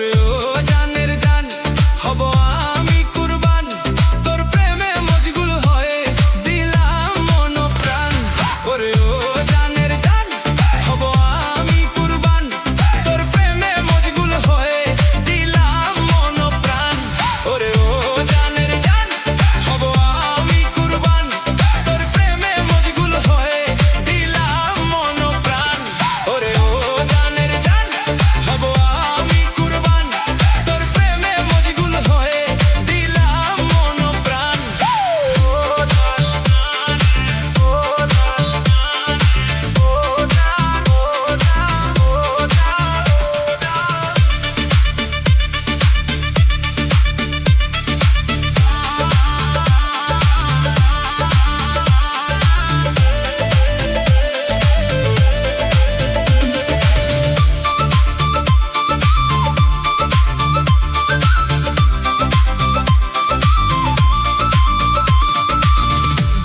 ওরে ও জানের জান হব আমি কুরবান, তোর প্রেমে মজগুল হয়ে দিলাম মন প্রাণ। ওরে ও জানের জান হব আমি কুরবান, তোর প্রেমে মজগুল হয়ে দিলাম মন প্রাণ। ওরে ও জানের জান হব আমি কুরবান, তোর প্রেমে মজগুল হয়ে দিলাম মন প্রাণ। ওরে ও জানের জান হব আমি কুরবান, তোর প্রেমে মজগুল হয়ে দিলাম মন প্রাণ।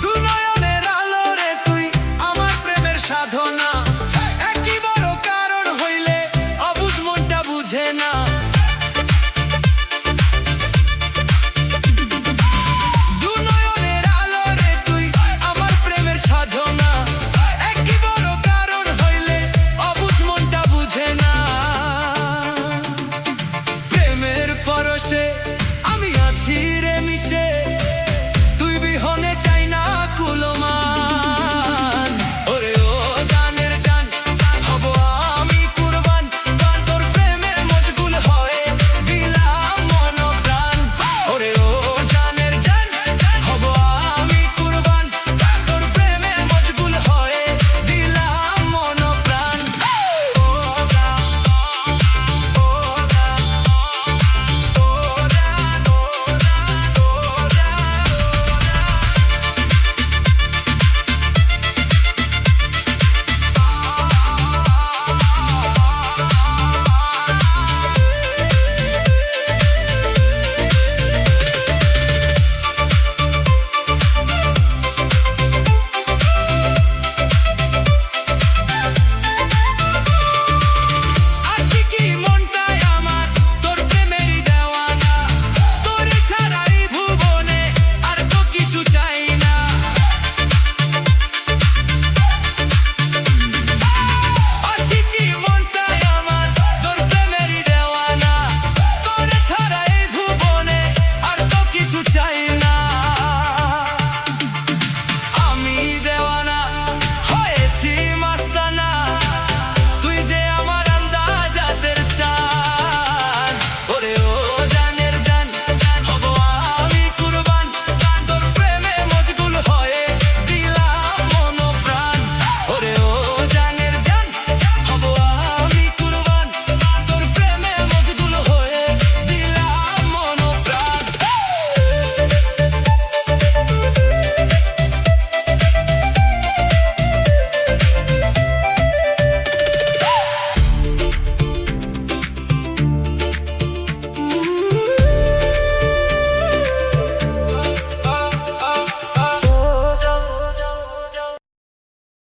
দুনয়নের আলো রে তুই আমার প্রেমের সাধনা, একই বড় কারণ হইলে অবুঝ মনটা বুঝে না।